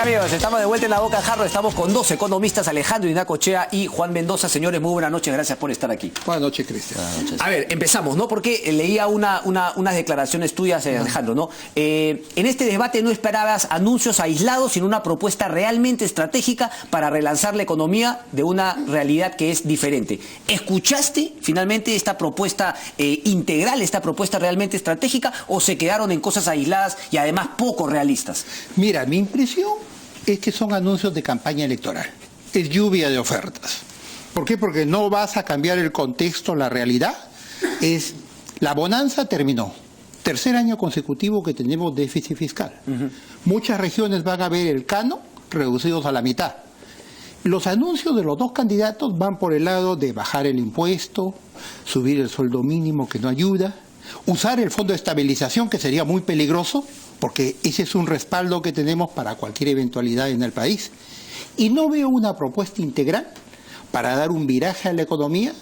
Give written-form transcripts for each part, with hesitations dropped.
amigos? Estamos de vuelta en La Boca del Jarro. Estamos con dos economistas, Alejandro Inacochea y Juan Mendoza. Señores, muy buenas noches. Gracias por estar aquí. Buenas noches, Cristian. A ver, empezamos, ¿no? Porque leía unas declaraciones tuyas, Alejandro, ¿no? En este debate no esperabas anuncios aislados, sino una propuesta realmente estratégica para relanzar la economía de una realidad que es diferente. ¿Escuchaste finalmente esta propuesta integral, esta propuesta realmente estratégica, o se quedaron en cosas aisladas y además poco realistas? Mira, mi impresión es que son anuncios de campaña electoral. Es lluvia de ofertas. ¿Por qué? Porque no vas a cambiar el contexto, la realidad. La bonanza terminó. Tercer año consecutivo que tenemos déficit fiscal. Muchas regiones van a ver el canon reducidos a la mitad. Los anuncios de los dos candidatos van por el lado de bajar el impuesto, subir el sueldo mínimo que no ayuda, usar el fondo de estabilización, que sería muy peligroso, porque ese es un respaldo que tenemos para cualquier eventualidad en el país. Y no veo una propuesta integral para dar un viraje a la economía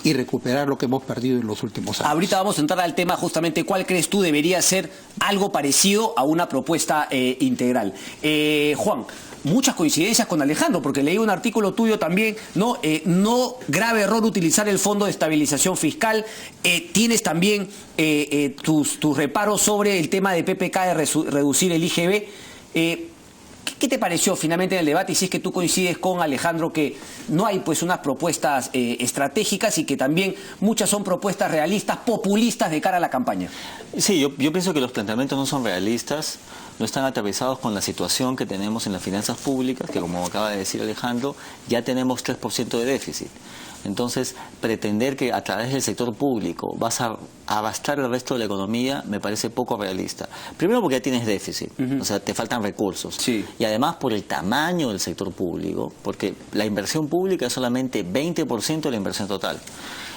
y recuperar lo que hemos perdido en los últimos años. Ahorita vamos a entrar al tema justamente, ¿cuál crees tú debería ser algo parecido a una propuesta integral? Juan, muchas coincidencias con Alejandro, porque leí un artículo tuyo también, no grave error utilizar el Fondo de Estabilización Fiscal. Tienes también tus reparos sobre el tema de PPK, de reducir el IGB. ¿Qué te pareció finalmente en el debate? Y si es que tú coincides con Alejandro que no hay pues unas propuestas estratégicas y que también muchas son propuestas realistas, populistas de cara a la campaña. Sí, yo pienso que los planteamientos no son realistas, no están atravesados con la situación que tenemos en las finanzas públicas, que como acaba de decir Alejandro, ya tenemos 3% de déficit. Entonces, pretender que a través del sector público vas a abastar el resto de la economía me parece poco realista. Primero porque ya tienes déficit, o sea, te faltan recursos. Sí. Y además por el tamaño del sector público, porque la inversión pública es solamente 20% de la inversión total.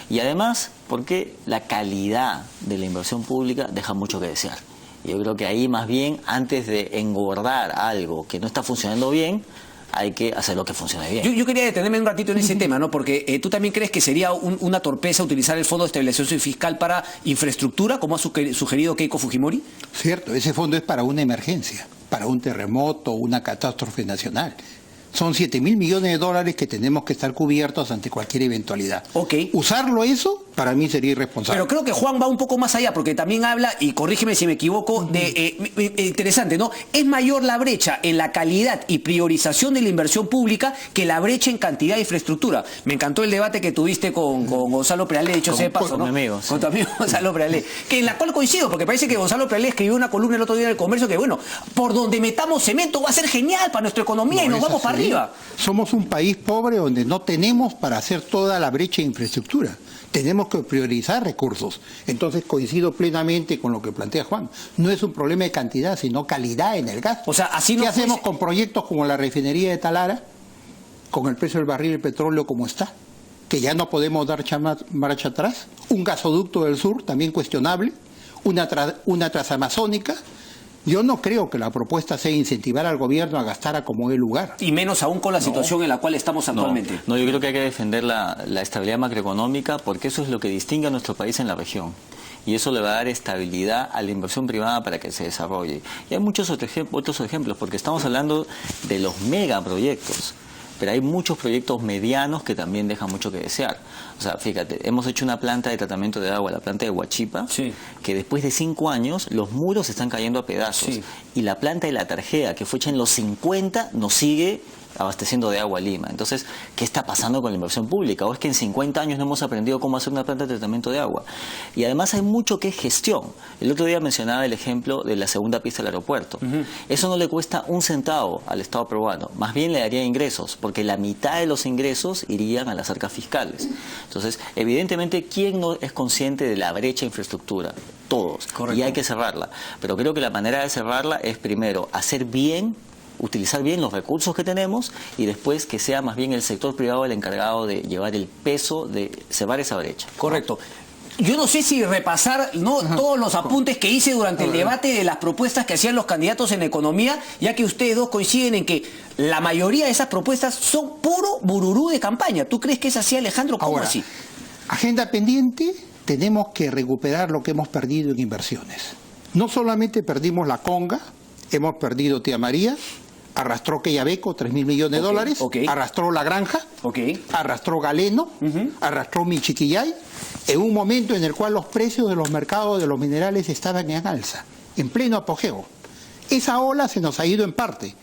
Y además porque la calidad de la inversión pública deja mucho que desear. Yo creo que ahí más bien, antes de engordar algo que no está funcionando bien, hay que hacer lo que funcione bien. Yo quería detenerme un ratito en ese tema, ¿no? Porque tú también crees que sería una torpeza utilizar el Fondo de Estabilización Fiscal para infraestructura, como ha sugerido Keiko Fujimori. Cierto, ese fondo es para una emergencia, para un terremoto, una catástrofe nacional. Son 7.000 millones de dólares que tenemos que estar cubiertos ante cualquier eventualidad. Okay. Usarlo eso, para mí sería irresponsable. Pero creo que Juan va un poco más allá, porque también habla, y corrígeme si me equivoco, de interesante, ¿no? Es mayor la brecha en la calidad y priorización de la inversión pública que la brecha en cantidad de infraestructura. Me encantó el debate que tuviste con Gonzalo Prealé, dicho sea de paso, ¿no? Con mi amigo, sí. Con tu amigo Gonzalo Prealé, que en la cual coincido, porque parece que Gonzalo Prealé escribió una columna el otro día en El Comercio que, bueno, por donde metamos cemento va a ser genial para nuestra economía y nos vamos para arriba. Somos un país pobre donde no tenemos para hacer toda la brecha de infraestructura. Tenemos que priorizar recursos. Entonces coincido plenamente con lo que plantea Juan. No es un problema de cantidad, sino calidad en el gasto. O sea, así no. ¿Qué hacemos con proyectos como la refinería de Talara, con el precio del barril del petróleo como está? Que ya no podemos dar marcha atrás. Un gasoducto del sur, también cuestionable. Una transamazónica. Yo no creo que la propuesta sea incentivar al gobierno a gastar a como dé lugar. Y menos aún con la situación en la cual estamos actualmente. No, yo creo que hay que defender la estabilidad macroeconómica, porque eso es lo que distingue a nuestro país en la región. Y eso le va a dar estabilidad a la inversión privada para que se desarrolle. Y hay muchos otros ejemplos, porque estamos hablando de los megaproyectos. Pero hay muchos proyectos medianos que también dejan mucho que desear. O sea, fíjate, hemos hecho una planta de tratamiento de agua, la planta de Huachipa, sí, que después de 5 años los muros están cayendo a pedazos. Sí. Y la planta de La Tarjea, que fue hecha en los 50, nos sigue abasteciendo de agua a Lima. Entonces, ¿qué está pasando con la inversión pública? ¿O es que en 50 años no hemos aprendido cómo hacer una planta de tratamiento de agua? Y además hay mucho que es gestión. El otro día mencionaba el ejemplo de la segunda pista del aeropuerto. Eso no le cuesta un centavo al Estado peruano, más bien le daría ingresos, porque la mitad de los ingresos irían a las arcas fiscales. Entonces, evidentemente, ¿quién no es consciente de la brecha de infraestructura? Todos. Correcto. Y hay que cerrarla. Pero creo que la manera de cerrarla es primero hacer bien, utilizar bien los recursos que tenemos, y después que sea más bien el sector privado el encargado de llevar el peso de cerrar esa brecha. Correcto. Yo no sé si repasar todos los apuntes que hice durante el debate de las propuestas que hacían los candidatos en economía, ya que ustedes dos coinciden en que la mayoría de esas propuestas son puro bururú de campaña. ¿Tú crees que es así, Alejandro? ¿Cómo Ahora, así? Agenda pendiente, tenemos que recuperar lo que hemos perdido en inversiones. No solamente perdimos la Conga, hemos perdido Tía María, arrastró Quellaveco, 3.000 millones de dólares, arrastró La Granja, arrastró Galeno, arrastró Michiquillay, en un momento en el cual los precios de los mercados de los minerales estaban en alza, en pleno apogeo. Esa ola se nos ha ido en parte.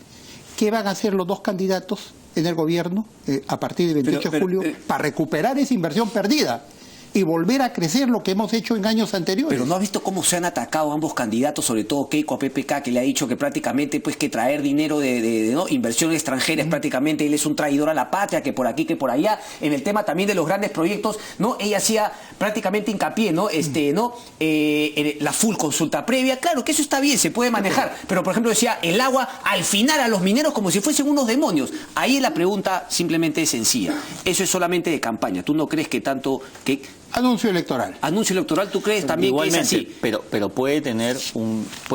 ¿Qué van a hacer los dos candidatos en el gobierno a partir del 28 de julio para recuperar esa inversión perdida y volver a crecer lo que hemos hecho en años anteriores? Pero ¿no has visto cómo se han atacado ambos candidatos, sobre todo Keiko a PPK, que le ha dicho que prácticamente pues que traer dinero de ¿no? inversión extranjera es prácticamente, él es un traidor a la patria, que por aquí, que por allá? En el tema también de los grandes proyectos, ¿no? Ella hacía prácticamente hincapié, ¿no? En la full consulta previa. Claro que eso está bien, se puede manejar, pero por ejemplo decía el agua al final a los mineros como si fuesen unos demonios. Ahí la pregunta simplemente es sencilla. Eso es solamente de campaña. ¿Tú no crees que tanto que anuncio electoral? Anuncio electoral, ¿tú crees también igualmente, que es así? Pero puede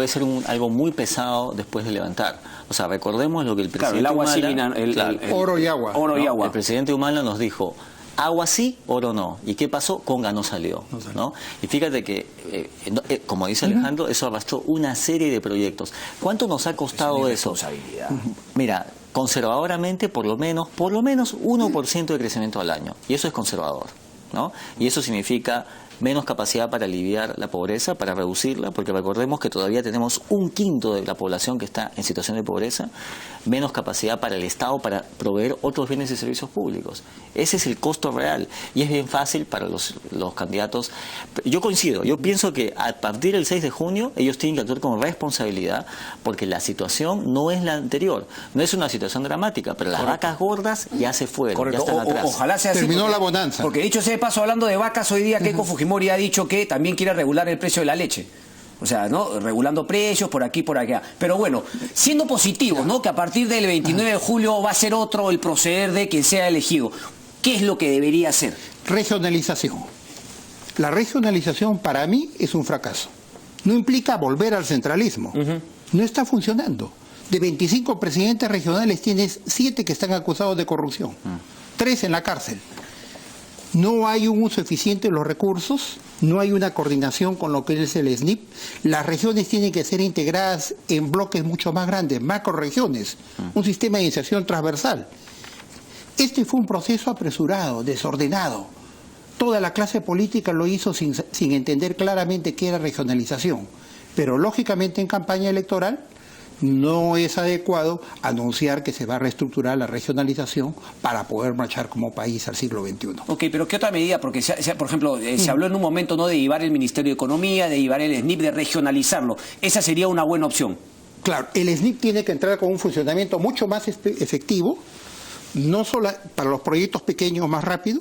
ser algo muy pesado después de levantar. O sea, recordemos lo que el presidente el agua Humala, oro y agua. Oro y agua. El presidente Humala nos dijo, agua sí, oro no. ¿Y qué pasó? Conga no salió. ¿No? Y fíjate que, como dice Alejandro, eso arrastró una serie de proyectos. ¿Cuánto nos ha costado eso? Mira, conservadoramente, por lo menos 1% de crecimiento al año. Y eso es conservador, ¿no? Y eso significa menos capacidad para aliviar la pobreza, para reducirla, porque recordemos que todavía tenemos 1/5 de la población que está en situación de pobreza, menos capacidad para el Estado para proveer otros bienes y servicios públicos. Ese es el costo real y es bien fácil para los candidatos. Yo coincido, yo pienso que a partir del 6 de junio ellos tienen que actuar con responsabilidad, porque la situación no es la anterior, no es una situación dramática, pero las vacas gordas ya se fueron, ya están atrás. Ojalá sea así. Terminó la bonanza. Porque dicho sea de paso, hablando de vacas, hoy día Keiko Fujimori ha dicho que también quiere regular el precio de la leche. O sea, ¿no? Regulando precios por aquí, por allá. Pero bueno, siendo positivos, ¿no? Que a partir del 29 de julio va a ser otro el proceder de quien sea elegido. ¿Qué es lo que debería hacer? Regionalización. La regionalización para mí es un fracaso. No implica volver al centralismo. No está funcionando. De 25 presidentes regionales tienes 7 que están acusados de corrupción. 3 en la cárcel. No hay un uso eficiente de los recursos, no hay una coordinación con lo que es el SNIP. Las regiones tienen que ser integradas en bloques mucho más grandes, macroregiones, un sistema de inserción transversal. Este fue un proceso apresurado, desordenado. Toda la clase política lo hizo sin entender claramente qué era regionalización. Pero lógicamente en campaña electoral no es adecuado anunciar que se va a reestructurar la regionalización para poder marchar como país al siglo XXI. Ok, pero ¿qué otra medida? Porque, por ejemplo, se habló en un momento, ¿no?, de llevar el Ministerio de Economía, de llevar el SNIP, de regionalizarlo. Esa sería una buena opción. Claro, el SNIP tiene que entrar con un funcionamiento mucho más efectivo, no solo para los proyectos pequeños más rápido,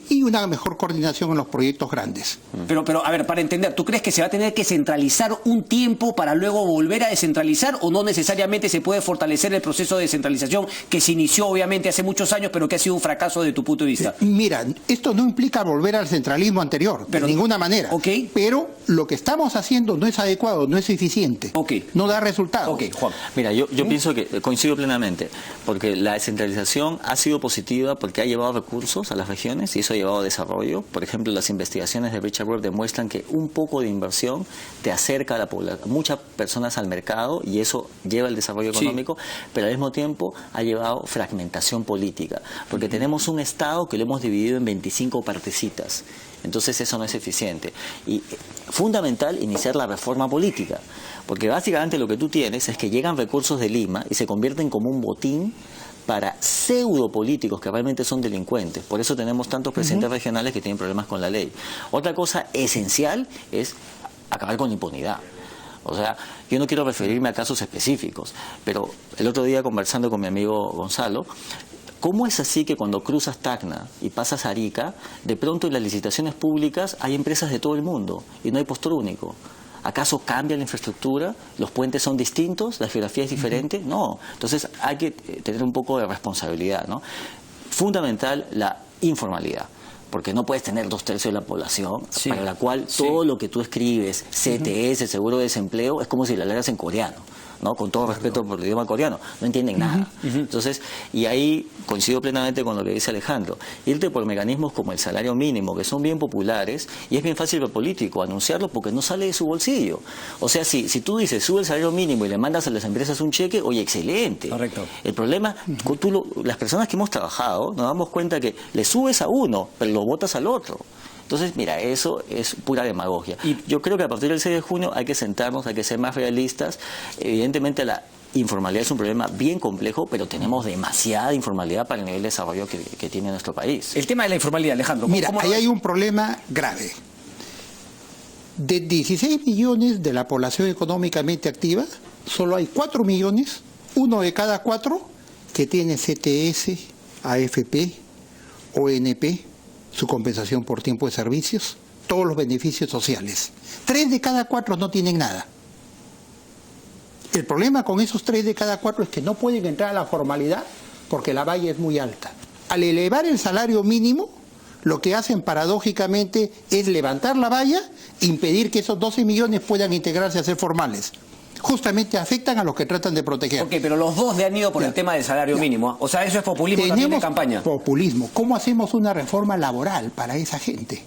y una mejor coordinación en los proyectos grandes. Pero, a ver, para entender, ¿tú crees que se va a tener que centralizar un tiempo para luego volver a descentralizar, o no necesariamente se puede fortalecer el proceso de descentralización que se inició obviamente hace muchos años, pero que ha sido un fracaso desde tu punto de vista? Mira, esto no implica volver al centralismo anterior, de ninguna manera. Pero lo que estamos haciendo no es adecuado, no es eficiente, no da resultados. Juan. Mira, yo pienso que coincido plenamente, porque la descentralización ha sido positiva porque ha llevado recursos a las regiones y eso ha llevado a desarrollo. Por ejemplo, las investigaciones de Richard Webb demuestran que un poco de inversión te acerca a la población, muchas personas al mercado, y eso lleva al desarrollo económico, pero al mismo tiempo ha llevado fragmentación política, porque tenemos un Estado que lo hemos dividido en 25 partecitas. Entonces eso no es eficiente. Y fundamental iniciar la reforma política, porque básicamente lo que tú tienes es que llegan recursos de Lima y se convierten como un botín para pseudo políticos que realmente son delincuentes. Por eso tenemos tantos presidentes regionales que tienen problemas con la ley. Otra cosa esencial es acabar con la impunidad. O sea, yo no quiero referirme a casos específicos, pero el otro día conversando con mi amigo Gonzalo, ¿cómo es así que cuando cruzas Tacna y pasas a Arica, de pronto en las licitaciones públicas hay empresas de todo el mundo y no hay postor único? ¿Acaso cambia la infraestructura? ¿Los puentes son distintos? ¿La geografía es diferente? No. Entonces hay que tener un poco de responsabilidad, ¿no? Fundamental la informalidad. porque no puedes tener 2/3 de la población para la cual Sí. todo lo que tú escribes, CTS, seguro de desempleo, es como si la leas en coreano, ¿no? Con todo respeto por el idioma coreano, no entienden nada. Entonces, y ahí coincido plenamente con lo que dice Alejandro, irte por mecanismos como el salario mínimo, que son bien populares, y es bien fácil para el político anunciarlo porque no sale de su bolsillo. O sea, si tú dices, sube el salario mínimo y le mandas a las empresas un cheque, oye, excelente. Correcto. El problema, las personas que hemos trabajado, nos damos cuenta que le subes a uno, pero lo botas al otro. Entonces, mira, eso es pura demagogia. Y yo creo que a partir del 6 de junio hay que sentarnos, hay que ser más realistas. Evidentemente la informalidad es un problema bien complejo, pero tenemos demasiada informalidad para el nivel de desarrollo que tiene nuestro país. El tema de la informalidad, Alejandro. Mira, ¿cómo ahí hay un problema grave. De 16 millones de la población económicamente activa, solo hay 4 millones, uno de cada 4, que tiene CTS, AFP, ONP, su compensación por tiempo de servicios, todos los beneficios sociales. 3 de cada 4 no tienen nada. El problema con esos 3 de cada 4 es que no pueden entrar a la formalidad porque la valla es muy alta. Al elevar el salario mínimo, lo que hacen paradójicamente es levantar la valla e impedir que esos 12 millones puedan integrarse a ser formales. Justamente afectan a los que tratan de proteger. Ok, pero los dos le han ido por el tema del salario mínimo. O sea, eso es populismo también de campaña. Populismo. ¿Cómo hacemos una reforma laboral para esa gente?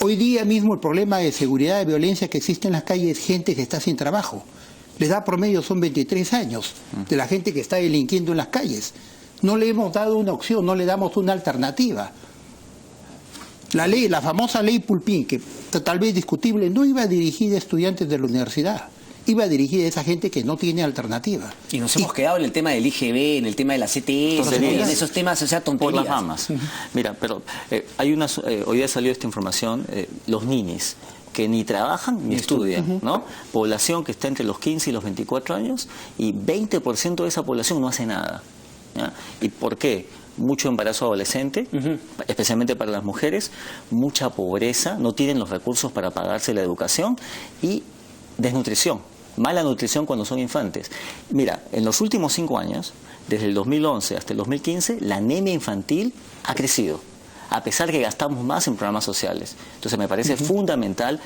Hoy día mismo el problema de seguridad y violencia que existe en las calles es gente que está sin trabajo. La edad promedio son 23 años de la gente que está delinquiendo en las calles. No le hemos dado una opción, no le damos una alternativa. La famosa ley Pulpín, que tal vez discutible, no iba dirigida a estudiantes de la universidad. Iba dirigida a esa gente que no tiene alternativa. Y nos hemos quedado en el tema del IGB, en el tema de la CTS, en esos temas, o sea, tonterías. Por las ramas. Mira, pero hoy día salió esta información, los ninis, que ni trabajan ni estudian, ¿no? Población que está entre los 15 y los 24 años, y 20% de esa población no hace nada, ¿ya? ¿Y por qué? Mucho embarazo adolescente, especialmente para las mujeres, mucha pobreza, no tienen los recursos para pagarse la educación, y desnutrición, mala nutrición cuando son infantes. Mira, en los últimos 5 años, desde el 2011 hasta el 2015, la anemia infantil ha crecido, a pesar que gastamos más en programas sociales. Entonces me parece fundamental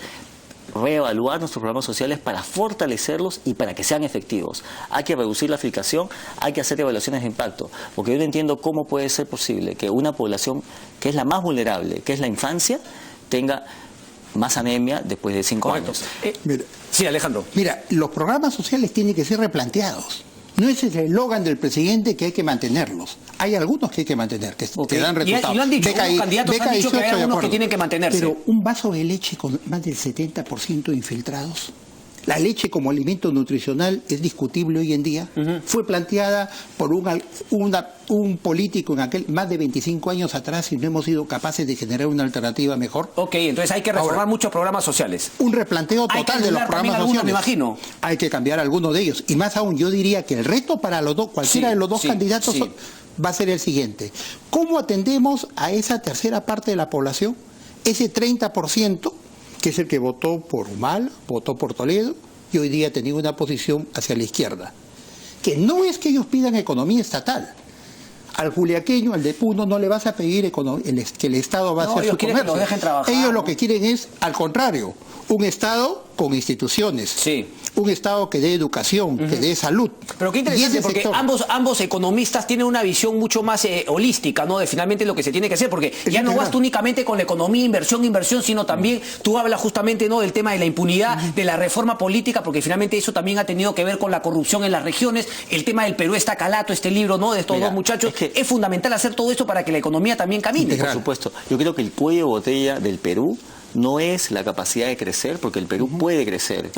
reevaluar nuestros programas sociales para fortalecerlos y para que sean efectivos. Hay que reducir la filtración, hay que hacer evaluaciones de impacto, porque yo no entiendo cómo puede ser posible que una población que es la más vulnerable, que es la infancia, tenga más anemia después de 5 años. Sí, Alejandro. Mira, los programas sociales tienen que ser replanteados. No es el eslogan del presidente que hay que mantenerlos. Hay algunos que hay que mantener, que dan resultados. Y lo han dicho, los candidatos han dicho que hay algunos que tienen que mantenerse. Pero un vaso de leche con más del 70% infiltrados. La leche como alimento nutricional es discutible hoy en día. Fue planteada por un político en más de 25 años atrás y no hemos sido capaces de generar una alternativa mejor. Ok, entonces hay que reformar muchos programas sociales. Un replanteo total de los programas sociales. Me imagino. Hay que cambiar algunos de ellos. Y más aún, yo diría que el reto para los dos, cualquiera de los dos candidatos va a ser el siguiente. ¿Cómo atendemos a esa tercera parte de la población? Ese 30%, que es el que votó por Humala, votó por Toledo, y hoy día ha tenido una posición hacia la izquierda. Que no es que ellos pidan economía estatal. Al juliaqueño, al de Puno, no le vas a pedir que el Estado va a hacer su comercio. Que dejen trabajar, ellos lo que quieren es, al contrario, un Estado con instituciones. Sí. Un Estado que dé educación, que dé salud. Pero qué interesante, porque ambos economistas tienen una visión mucho más holística, ¿no? De finalmente lo que se tiene que hacer, porque ya no vas tú únicamente con la economía, inversión, sino también tú hablas justamente, ¿no?, del tema de la impunidad, de la reforma política, porque finalmente eso también ha tenido que ver con la corrupción en las regiones. El tema del Perú está calato, este libro, ¿no?, de estos dos muchachos. Es fundamental hacer todo esto para que la economía también camine. Por supuesto. Yo creo que el cuello de botella del Perú no es la capacidad de crecer, porque el Perú puede crecer,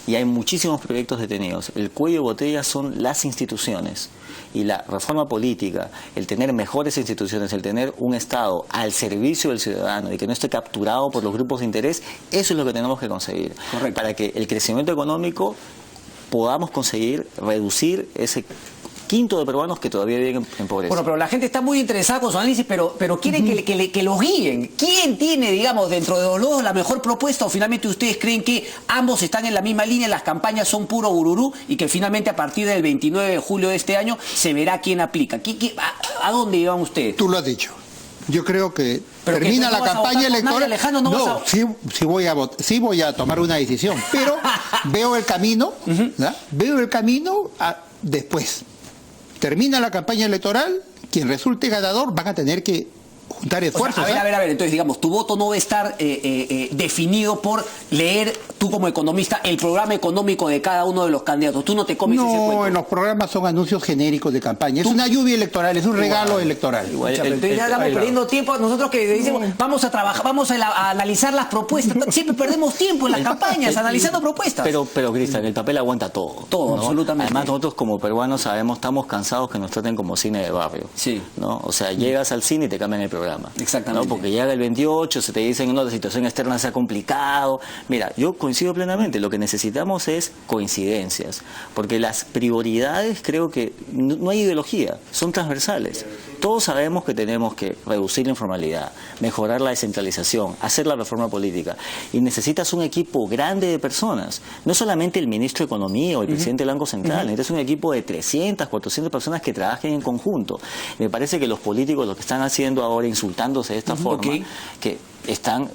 y hay muchísimos proyectos detenidos. El cuello de botella son las instituciones, y la reforma política, el tener mejores instituciones, el tener un Estado al servicio del ciudadano y que no esté capturado por los grupos de interés, eso es lo que tenemos que conseguir. Correcto. Para que el crecimiento económico podamos conseguir reducir ese quinto de peruanos que todavía viven en pobreza. Bueno, pero la gente está muy interesada con su análisis, pero quieren que los guíen. ¿Quién tiene, digamos, dentro de los dos la mejor propuesta, o finalmente ustedes creen que ambos están en la misma línea, las campañas son puro bururú y que finalmente a partir del 29 de julio de este año se verá quién aplica? ¿A dónde llevan ustedes? Tú lo has dicho. Yo creo que Pero termina que la no vas a campaña votar por electoral. nadie, Alejandro, no vas a- sí voy a tomar una decisión, pero veo el camino, ¿verdad? Veo el camino después. Termina la campaña electoral, quien resulte ganador van a tener que juntar esfuerzos. O sea, a ver, entonces digamos, tu voto no va a estar definido por leer, tú como economista, el programa económico de cada uno de los candidatos. Tú no te comes ese No, cuento. en los programas son anuncios genéricos de campaña. Es una lluvia electoral, es un regalo electoral. Entonces ya estamos perdiendo tiempo. Nosotros que decimos, vamos a trabajar, vamos a analizar las propuestas. Siempre perdemos tiempo en las campañas, analizando propuestas. Pero Cristian, el papel aguanta todo. Todo, absolutamente. Además, nosotros como peruanos sabemos, estamos cansados que nos traten como cine de barrio. Sí. ¿No? O sea, llegas al cine y te cambian el programa. Exactamente. ¿No? Porque llega el 28, se te dicen, no, la situación externa se ha complicado. Mira, yo coincido plenamente. Lo que necesitamos es coincidencias. Porque las prioridades, creo que no hay ideología, son transversales. Todos sabemos que tenemos que reducir la informalidad, mejorar la descentralización, hacer la reforma política. Y necesitas un equipo grande de personas. No solamente el ministro de Economía o el presidente del Banco Central. Necesitas un equipo de 300, 400 personas que trabajen en conjunto. Me parece que los políticos lo que están haciendo ahora, insultándose de esta forma, que están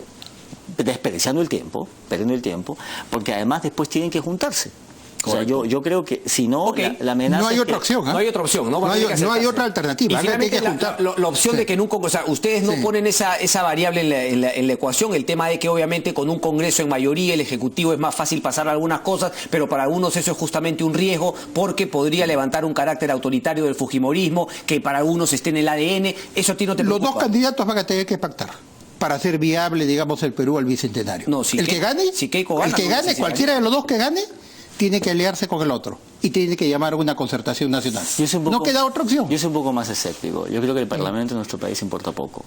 desperdiciando el tiempo, perdiendo el tiempo, porque además después tienen que juntarse. O sea, yo creo que si no, la amenaza No hay es otra que- opción. No hay otra opción, ¿no? No hay acercarse. otra alternativa. Y Hay que finalmente juntar. la opción de que en un Congreso, o sea, ustedes no Sí. ponen esa variable en la ecuación, el tema de que obviamente con un Congreso en mayoría el Ejecutivo es más fácil pasar algunas cosas, pero para algunos eso es justamente un riesgo porque podría levantar un carácter autoritario del fujimorismo, que para algunos esté en el ADN. Eso a ti no te Los preocupa. dos candidatos van a tener que pactar para hacer viable, digamos, el Perú al bicentenario. No, si el que gane, si Keiko gana, el que no gane, necesita cualquiera de los dos que gane, tiene que aliarse con el otro y tiene que llamar a una concertación nacional. Yo soy un poco- No queda otra opción. Yo soy un poco más escéptico. Yo creo que el Parlamento de nuestro país importa poco.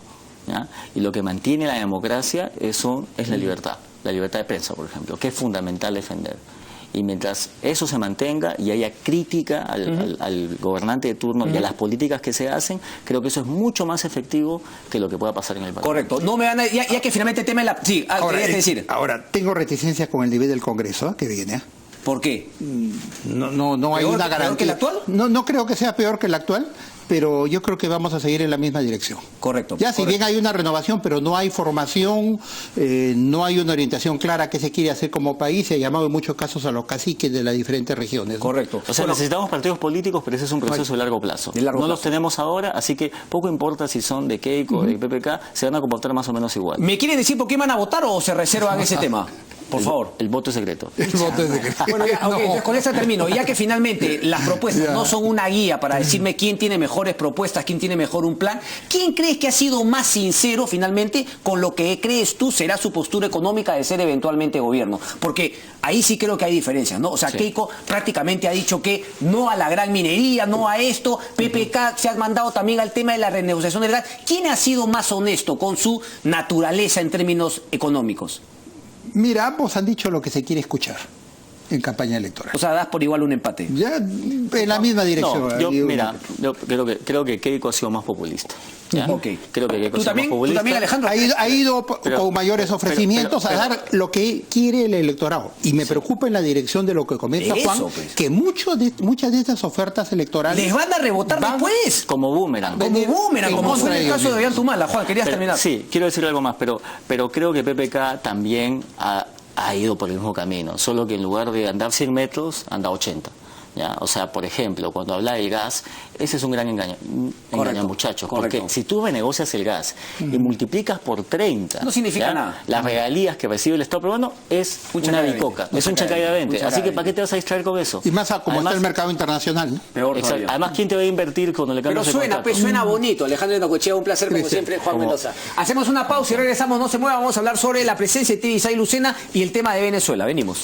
¿Ya? Y lo que mantiene la democracia es la libertad de prensa, por ejemplo, que es fundamental defender. Y mientras eso se mantenga y haya crítica al gobernante de turno y a las políticas que se hacen, creo que eso es mucho más efectivo que lo que pueda pasar en el Parlamento. Correcto. No me van a, ya que finalmente el tema de la... Sí, querías decir. Ahora, tengo reticencias con el nivel del Congreso que viene. ¿Por qué? No hay ¿Peor- una peor garantía. que el actual? No creo que sea peor que el actual, pero yo creo que vamos a seguir en la misma dirección. Correcto. Ya, si bien hay una renovación, pero no hay formación, no hay una orientación clara que se quiere hacer como país, se ha llamado en muchos casos a los caciques de las diferentes regiones. ¿no? Correcto. O sea, necesitamos partidos políticos, pero ese es un proceso de largo plazo. De largo no plazo. los tenemos ahora, así que poco importa si son de Keiko o de PPK, se van a comportar más o menos igual. ¿Me quieren decir por qué van a votar o se reservan ese tema? Por favor. El voto es secreto. El voto es secreto. Bueno, ya, No. entonces con eso termino. Ya que finalmente las propuestas no son una guía para decirme quién tiene mejores propuestas, quién tiene mejor un plan, ¿quién crees que ha sido más sincero finalmente con lo que crees tú será su postura económica de ser eventualmente gobierno? Porque ahí sí creo que hay diferencias, ¿no? O sea, Sí. Keiko prácticamente ha dicho que no a la gran minería, no a esto. PPK se ha mandado también al tema de la renegociación del gas. ¿Quién ha sido más honesto con su naturaleza en términos económicos? Mira, ambos han dicho lo que se quiere escuchar en campaña electoral. O sea, das por igual un empate. Ya en la misma dirección. No, yo Digo, creo que Keiko ha sido más populista. ¿ya? Ok. Creo que Keiko ¿Tú ha sido también, más populista. Alejandro? ha ido Pero- con mayores ofrecimientos pero- a dar lo que quiere el electorado. Y me preocupa en la dirección de lo que comenta Eso, Juan, pues. que muchas de estas ofertas electorales Les van a rebotar van después. Como boomerang. Como boomerang, en como contra fue en de el ellos caso de mismos. Ollantumala. Juan, querías Pero- terminar. Sí, quiero decir algo más, pero creo que PPK también ha ido por el mismo camino, solo que en lugar de andar 100 metros, anda 80. ¿Ya? O sea, por ejemplo, cuando habla del gas, ese es un gran engaño, muchachos, correcto. porque si tú renegocias el gas y multiplicas por 30, No significa ¿ya? nada. Las regalías que recibe el Estado peruano es Un una chancay de bicoca, 20. es un chancay de 20. Un chancay Así de que 20. ¿para qué te vas a distraer con eso? y más a como Además- está el mercado internacional, ¿no? Peor Exacto. todavía. Además, ¿quién te va a invertir cuando le Pero cambias el suena, contrato? pues suena bonito. Alejandro Nocochea, un placer como Cristian, siempre. Juan como- Mendoza. Hacemos una pausa y regresamos. No se mueva. Vamos a hablar sobre la presencia de Tibisay Lucena y el tema de Venezuela. Venimos.